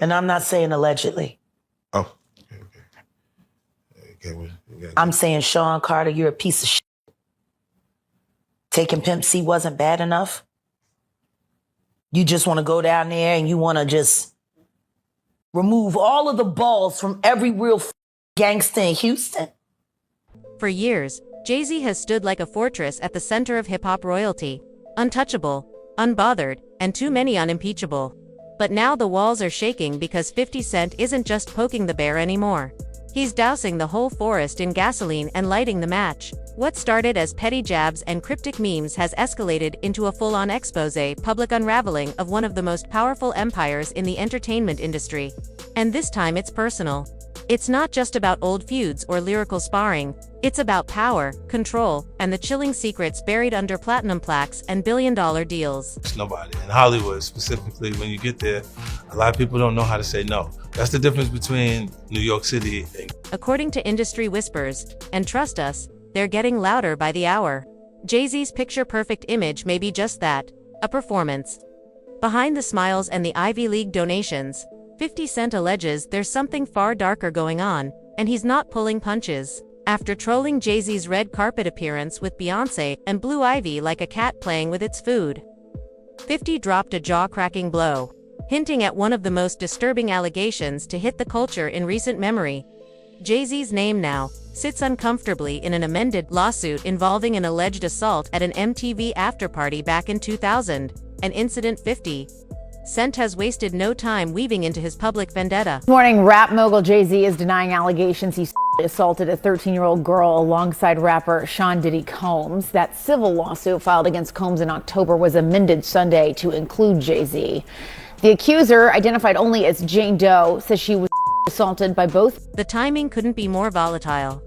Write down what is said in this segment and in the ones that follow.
And I'm not saying allegedly. Oh. Okay. I'm saying, Sean Carter, you're a piece of shit. Taking Pimp C wasn't bad enough. You just want to go down there and you want to just remove all of the balls from every real gangster in Houston. For years, Jay-Z has stood like a fortress at the center of hip-hop royalty. Untouchable, unbothered, and too many unimpeachable. But now the walls are shaking because 50 Cent isn't just poking the bear anymore. He's dousing the whole forest in gasoline and lighting the match. What started as petty jabs and cryptic memes has escalated into a full-on exposé, public unraveling of one of the most powerful empires in the entertainment industry. And this time it's personal. It's not just about old feuds or lyrical sparring, it's about power, control, and the chilling secrets buried under platinum plaques and billion-dollar deals. It's nobody. In Hollywood, specifically, when you get there, a lot of people don't know how to say no. That's the difference between New York City and... According to industry whispers, and trust us, they're getting louder by the hour. Jay-Z's picture-perfect image may be just that, a performance. Behind the smiles and the Ivy League donations, 50 Cent alleges there's something far darker going on, and he's not pulling punches. After trolling Jay-Z's red carpet appearance with Beyoncé and Blue Ivy like a cat playing with its food, 50 dropped a jaw-cracking blow, hinting at one of the most disturbing allegations to hit the culture in recent memory. Jay-Z's name now sits uncomfortably in an amended lawsuit involving an alleged assault at an MTV afterparty back in 2000, an incident 50 Cent has wasted no time weaving into his public vendetta. This morning, rap mogul Jay-Z is denying allegations he assaulted a 13-year-old girl alongside rapper Sean Diddy Combs. That civil lawsuit filed against Combs in October was amended Sunday to include Jay-Z. The accuser, identified only as Jane Doe, says she was assaulted by both. The timing couldn't be more volatile.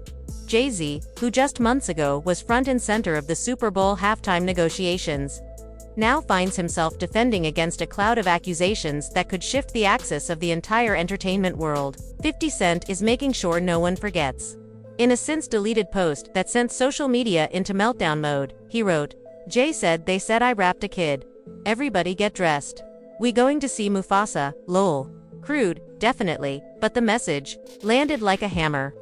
Jay-Z, who just months ago was front and center of the Super Bowl halftime negotiations, now finds himself defending against a cloud of accusations that could shift the axis of the entire entertainment world. 50 Cent is making sure no one forgets. In a since-deleted post that sent social media into meltdown mode, he wrote, "Jay said they said I rapped a kid. Everybody get dressed. We going to see Mufasa, lol. Crude, definitely, but the message landed like a hammer."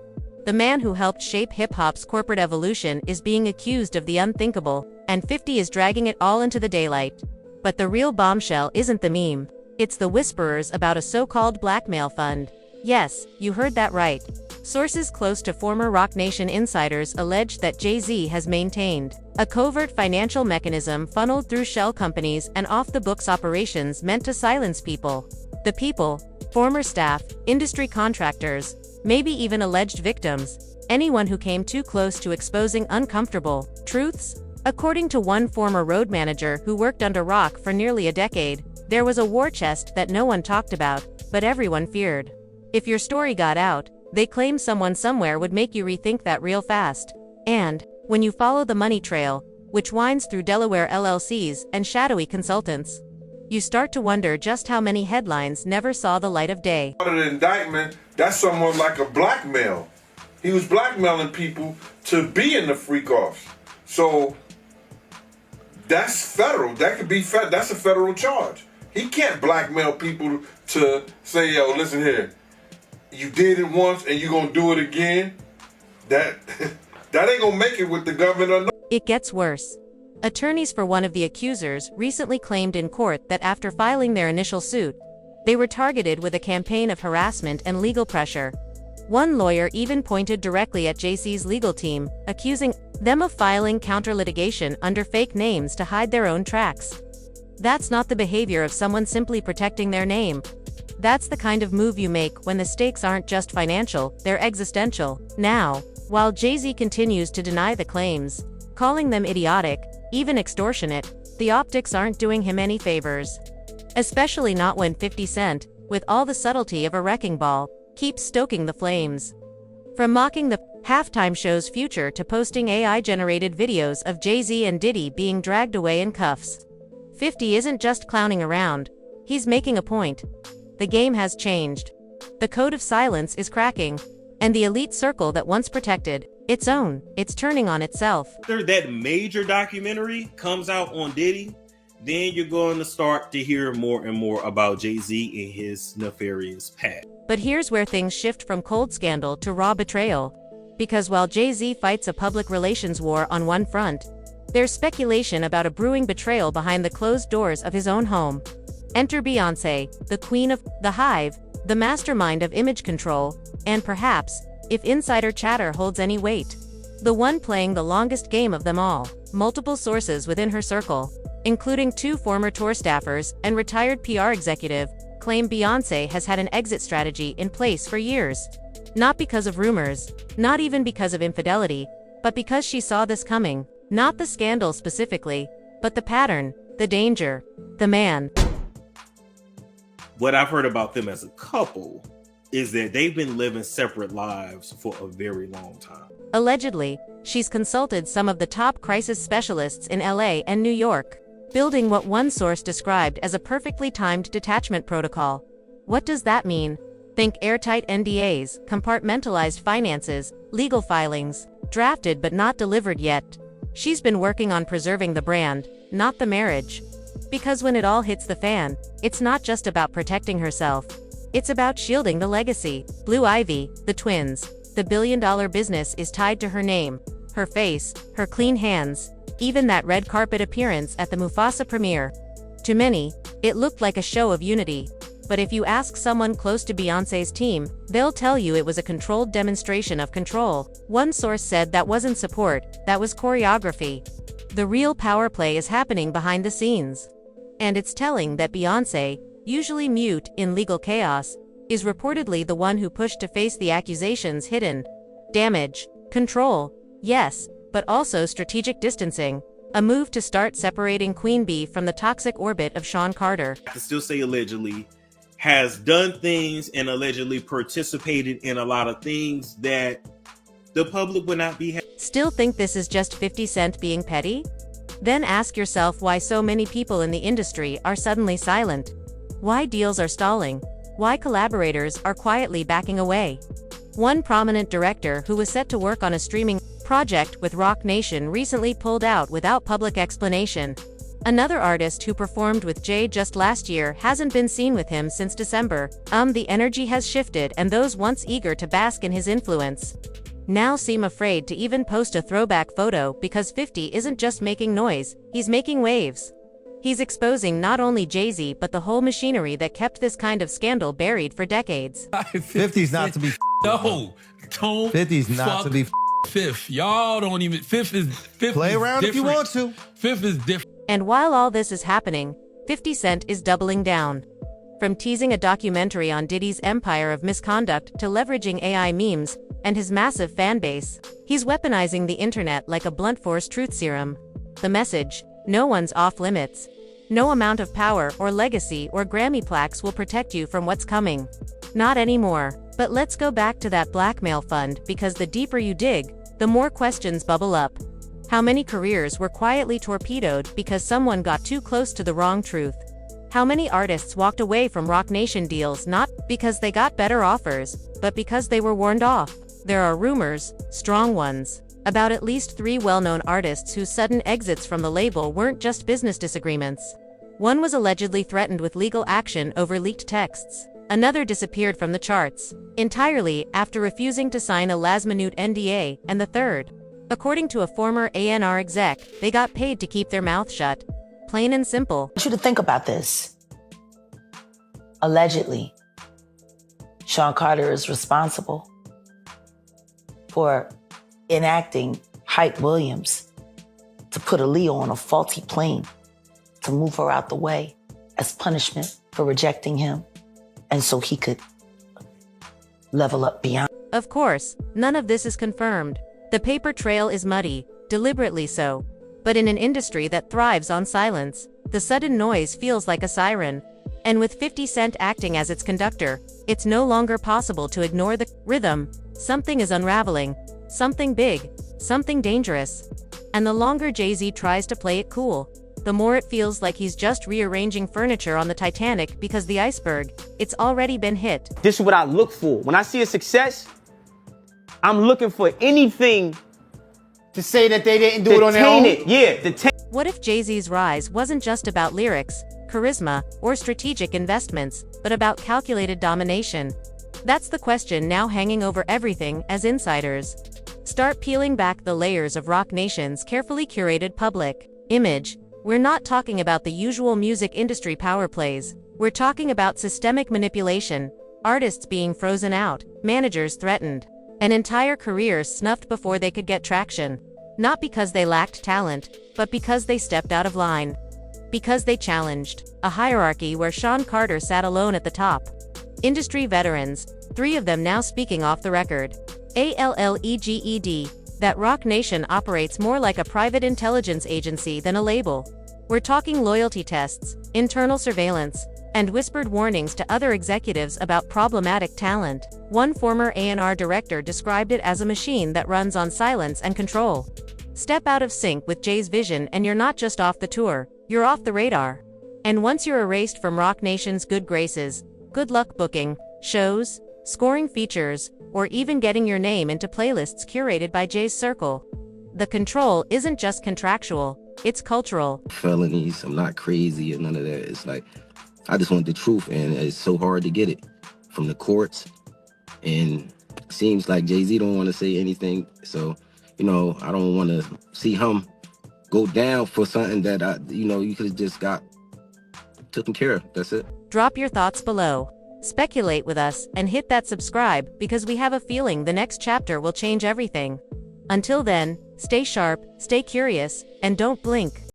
The man who helped shape hip-hop's corporate evolution is being accused of the unthinkable, and 50 is dragging it all into the daylight. But the real bombshell isn't the meme. It's the whisperers about a so-called blackmail fund. Yes, you heard that right. Sources close to former Roc Nation insiders allege that Jay-Z has maintained a covert financial mechanism funneled through shell companies and off-the-books operations meant to silence people. The people, former staff, industry contractors, maybe even alleged victims, anyone who came too close to exposing uncomfortable truths. According to one former road manager who worked under Roc for nearly a decade, there was a war chest that no one talked about, but everyone feared. If your story got out, they claim someone somewhere would make you rethink that real fast. And, when you follow the money trail, which winds through Delaware LLCs and shadowy consultants, you start to wonder just how many headlines never saw the light of day. Part of the indictment, that's somewhat like a blackmail. He was blackmailing people to be in the freak-offs. So, that's federal. That could be that's a federal charge. He can't blackmail people to say, yo, listen here, you did it once and you're gonna do it again. That ain't gonna make it with the government or no. It gets worse. Attorneys for one of the accusers recently claimed in court that after filing their initial suit, they were targeted with a campaign of harassment and legal pressure. One lawyer even pointed directly at Jay-Z's legal team, accusing them of filing counter-litigation under fake names to hide their own tracks. That's not the behavior of someone simply protecting their name. That's the kind of move you make when the stakes aren't just financial, they're existential. Now, while Jay-Z continues to deny the claims, calling them idiotic, even extortionate, the optics aren't doing him any favors. Especially not when 50 Cent, with all the subtlety of a wrecking ball, keeps stoking the flames. From mocking the halftime show's future to posting AI-generated videos of Jay-Z and Diddy being dragged away in cuffs, 50 isn't just clowning around, he's making a point. The game has changed. The code of silence is cracking, and the elite circle that once protected its own, it's turning on itself. After that major documentary comes out on Diddy, then you're going to start to hear more and more about Jay-Z and his nefarious past. But here's where things shift from cold scandal to raw betrayal. Because while Jay-Z fights a public relations war on one front, there's speculation about a brewing betrayal behind the closed doors of his own home. Enter Beyoncé, the queen of the hive, the mastermind of image control, and perhaps, if insider chatter holds any weight, the one playing the longest game of them all. Multiple sources within her circle, including 2 former tour staffers and retired PR executive, claim Beyoncé has had an exit strategy in place for years. Not because of rumors, not even because of infidelity, but because she saw this coming. Not the scandal specifically, but the pattern, the danger, the man. What I've heard about them as a couple is that they've been living separate lives for a very long time. Allegedly, she's consulted some of the top crisis specialists in LA and New York, building what one source described as a perfectly timed detachment protocol. What does that mean? Think airtight NDAs, compartmentalized finances, legal filings, drafted but not delivered yet. She's been working on preserving the brand, not the marriage. Because when it all hits the fan, it's not just about protecting herself. It's about shielding the legacy. Blue Ivy, the twins, the billion-dollar business is tied to her name, her face, her clean hands, even that red carpet appearance at the Mufasa premiere. To many, it looked like a show of unity. But if you ask someone close to Beyoncé's team, they'll tell you it was a controlled demonstration of control. One source said that wasn't support, that was choreography. The real power play is happening behind the scenes. And it's telling that Beyoncé, usually mute in legal chaos, is reportedly the one who pushed to face the accusations. Hidden damage, control, yes, but also strategic distancing. A move to start separating Queen Bee from the toxic orbit of Sean Carter. I still say allegedly, has done things and allegedly participated in a lot of things that the public would not be. Still think this is just 50 Cent being petty? Then ask yourself why so many people in the industry are suddenly silent. Why deals are stalling. Why collaborators are quietly backing away. One prominent director who was set to work on a streaming project with Roc Nation recently pulled out without public explanation. Another artist who performed with Jay just last year hasn't been seen with him since December. The energy has shifted, and those once eager to bask in his influence now seem afraid to even post a throwback photo because 50 isn't just making noise, he's making waves. He's exposing not only Jay-Z but the whole machinery that kept this kind of scandal buried for decades. 50's not to be No, don't 50's not to be Fifth. Y'all don't even, Fifth play is around if you different. want to. Fifth is different. And while all this is happening, 50 Cent is doubling down. From teasing a documentary on Diddy's empire of misconduct to leveraging AI memes and his massive fan base, he's weaponizing the internet like a blunt force truth serum. The message: no one's off limits. No amount of power or legacy or Grammy plaques will protect you from what's coming. Not anymore. But let's go back to that blackmail fund, because the deeper you dig, the more questions bubble up. How many careers were quietly torpedoed because someone got too close to the wrong truth? How many artists walked away from Roc Nation deals not because they got better offers, but because they were warned off? There are rumors, strong ones, about at least 3 well-known artists whose sudden exits from the label weren't just business disagreements. One was allegedly threatened with legal action over leaked texts. Another disappeared from the charts entirely after refusing to sign a last-minute NDA, and the third, according to a former A&R exec, they got paid to keep their mouth shut. Plain and simple. I want you to think about this. Allegedly, Sean Carter is responsible for enacting Hype Williams to put Aaliyah on a faulty plane to move her out the way as punishment for rejecting him, and so he could level up beyond. Of course, none of this is confirmed. The paper trail is muddy, deliberately so. But in an industry that thrives on silence, the sudden noise feels like a siren. And with 50 Cent acting as its conductor, it's no longer possible to ignore the rhythm. Something is unraveling. Something big. Something dangerous. And the longer Jay-Z tries to play it cool, the more it feels like he's just rearranging furniture on the Titanic, because the iceberg, it's already been hit. This is what I look for. When I see a success, I'm looking for anything to say that they didn't do it on their own. Yeah, to taint What if Jay-Z's rise wasn't just about lyrics, charisma, or strategic investments, but about calculated domination? That's the question now hanging over everything as insiders start peeling back the layers of Roc Nation's carefully curated public image. We're not talking about the usual music industry power plays. We're talking about systemic manipulation, artists being frozen out, managers threatened, and entire careers snuffed before they could get traction. Not because they lacked talent, but because they stepped out of line. Because they challenged a hierarchy where Sean Carter sat alone at the top. Industry veterans, 3 of them now speaking off the record. ALLEGED, that Roc Nation operates more like a private intelligence agency than a label. We're talking loyalty tests, internal surveillance, and whispered warnings to other executives about problematic talent. One former A&R director described it as a machine that runs on silence and control. Step out of sync with Jay's vision and you're not just off the tour, you're off the radar. And once you're erased from Roc Nation's good graces, good luck booking shows, scoring features, or even getting your name into playlists curated by Jay's circle. The control isn't just contractual, it's cultural. Felonies, I'm not crazy or none of that. It's like, I just want the truth, and it's so hard to get it from the courts. And it seems like Jay-Z don't want to say anything. So, I don't want to see him go down for something that, you could have just got taken care of. That's it. Drop your thoughts below. Speculate with us and hit that subscribe because we have a feeling the next chapter will change everything. Until then, stay sharp, stay curious, and don't blink.